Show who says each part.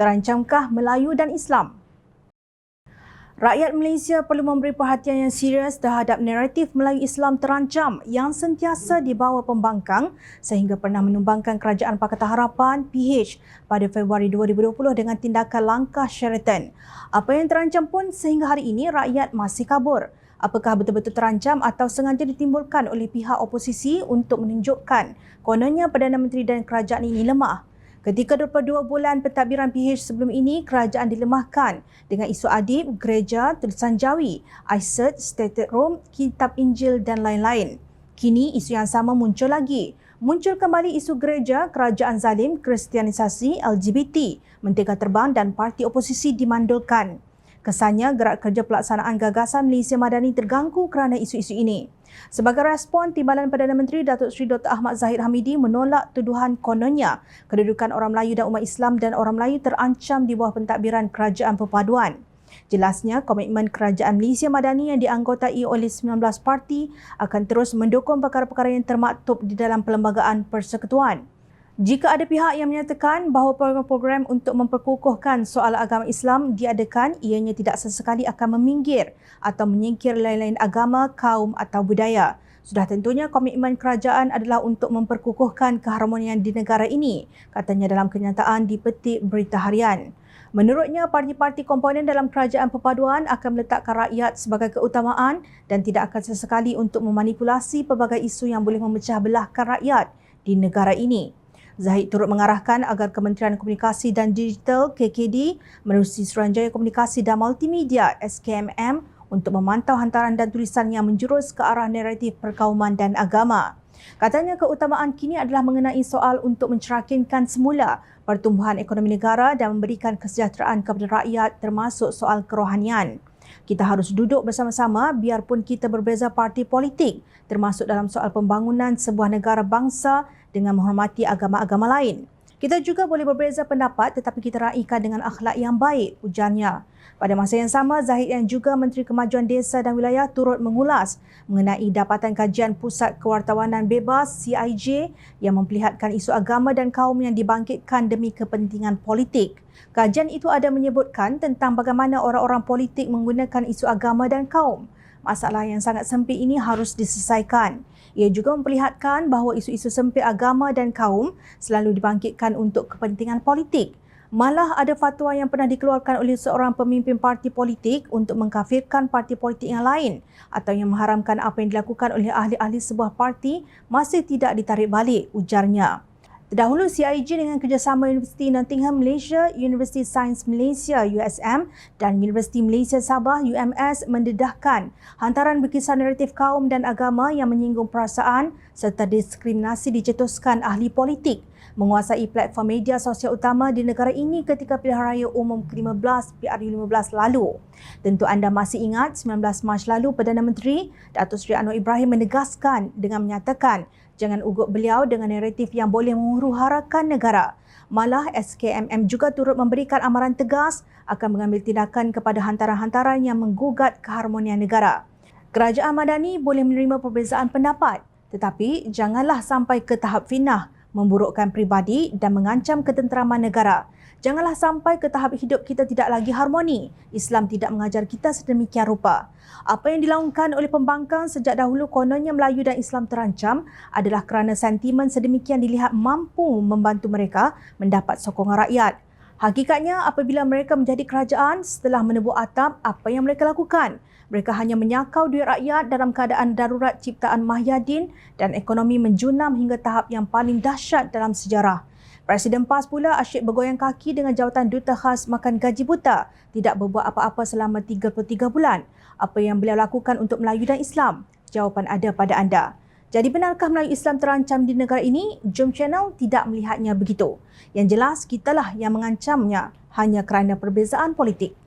Speaker 1: Terancamkah Melayu dan Islam? Rakyat Malaysia perlu memberi perhatian yang serius terhadap naratif Melayu Islam terancam yang sentiasa dibawa pembangkang sehingga pernah menumbangkan Kerajaan Pakatan Harapan PH pada Februari 2020 dengan tindakan langkah Sheraton. Apa yang terancam pun sehingga hari ini rakyat masih kabur. Apakah betul-betul terancam atau sengaja ditimbulkan oleh pihak oposisi untuk menunjukkan kononnya Perdana Menteri dan kerajaan ini lemah? Ketika 22 bulan pentadbiran PH sebelum ini, kerajaan dilemahkan dengan isu adib, gereja, tulisan Jawi, Isert, Stated Rome, Kitab Injil dan lain-lain. Kini isu yang sama muncul lagi. Muncul kembali isu gereja, kerajaan zalim, kristianisasi, LGBT, mentega terbang dan parti oposisi dimandulkan. Kesannya gerak kerja pelaksanaan gagasan Malaysia Madani terganggu kerana isu-isu ini. Sebagai respon, Timbalan Perdana Menteri Datuk Seri Dr. Ahmad Zahid Hamidi menolak tuduhan kononnya kedudukan orang Melayu dan umat Islam dan orang Melayu terancam di bawah pentadbiran Kerajaan Perpaduan. Jelasnya, komitmen Kerajaan Malaysia Madani yang dianggotai oleh 19 parti akan terus mendukung perkara-perkara yang termaktub di dalam Perlembagaan Persekutuan. Jika ada pihak yang menyatakan bahawa program-program untuk memperkukuhkan soal agama Islam diadakan, ianya tidak sesekali akan meminggir atau menyingkir lain-lain agama, kaum atau budaya. Sudah tentunya komitmen kerajaan adalah untuk memperkukuhkan keharmonian di negara ini, katanya dalam kenyataan di Petik Berita Harian. Menurutnya, parti-parti komponen dalam Kerajaan Perpaduan akan meletakkan rakyat sebagai keutamaan dan tidak akan sesekali untuk memanipulasi pelbagai isu yang boleh memecah belahkan rakyat di negara ini. Zahid turut mengarahkan agar Kementerian Komunikasi dan Digital KKD menerusi Suruhanjaya Komunikasi dan Multimedia SKMM untuk memantau hantaran dan tulisan yang menjurus ke arah naratif perkauman dan agama. Katanya keutamaan kini adalah mengenai soal untuk mencerakinkan semula pertumbuhan ekonomi negara dan memberikan kesejahteraan kepada rakyat termasuk soal kerohanian. Kita harus duduk bersama-sama biarpun kita berbeza parti politik termasuk dalam soal pembangunan sebuah negara bangsa dengan menghormati agama-agama lain. Kita juga boleh berbeza pendapat tetapi kita raikan dengan akhlak yang baik, ujarnya. Pada masa yang sama, Zahid yang juga Menteri Kemajuan Desa dan Wilayah turut mengulas mengenai dapatan kajian Pusat Kewartawanan Bebas CIJ yang memperlihatkan isu agama dan kaum yang dibangkitkan demi kepentingan politik. Kajian itu ada menyebutkan tentang bagaimana orang-orang politik menggunakan isu agama dan kaum. Masalah yang sangat sempit ini harus diselesaikan. Ia juga memperlihatkan bahawa isu-isu sempit agama dan kaum selalu dibangkitkan untuk kepentingan politik. Malah ada fatwa yang pernah dikeluarkan oleh seorang pemimpin parti politik untuk mengkafirkan parti politik yang lain atau yang mengharamkan apa yang dilakukan oleh ahli-ahli sebuah parti masih tidak ditarik balik, ujarnya. Terdahulu, CIJ dengan kerjasama Universiti Nottingham Malaysia, Universiti Sains Malaysia USM dan Universiti Malaysia Sabah UMS mendedahkan hantaran berkisar naratif kaum dan agama yang menyinggung perasaan serta diskriminasi dicetuskan ahli politik menguasai platform media sosial utama di negara ini ketika pilihan raya umum ke-15 PRU15 lalu. Tentu anda masih ingat 19 Mac lalu Perdana Menteri Datuk Seri Anwar Ibrahim menegaskan dengan menyatakan jangan ugut beliau dengan naratif yang boleh menghuru-harakan negara. Malah SKMM juga turut memberikan amaran tegas akan mengambil tindakan kepada hantaran-hantaran yang menggugat keharmonian negara. Kerajaan Madani boleh menerima perbezaan pendapat, tetapi janganlah sampai ke tahap fitnah, memburukkan peribadi dan mengancam ketenteraman negara. Janganlah sampai ke tahap hidup kita tidak lagi harmoni. Islam tidak mengajar kita sedemikian rupa. Apa yang dilakukan oleh pembangkang sejak dahulu kononnya Melayu dan Islam terancam adalah kerana sentimen sedemikian dilihat mampu membantu mereka mendapat sokongan rakyat. Hakikatnya apabila mereka menjadi kerajaan setelah menebuk atap, apa yang mereka lakukan? Mereka hanya menyakau duit rakyat dalam keadaan darurat ciptaan Mahyadin dan ekonomi menjunam hingga tahap yang paling dahsyat dalam sejarah. Presiden PAS pula asyik bergoyang kaki dengan jawatan Duta Khas makan gaji buta, tidak berbuat apa-apa selama 33 bulan. Apa yang beliau lakukan untuk Melayu dan Islam? Jawapan ada pada anda. Jadi benarkah Melayu Islam terancam di negara ini? Jom Channel tidak melihatnya begitu. Yang jelas, kitalah yang mengancamnya hanya kerana perbezaan politik.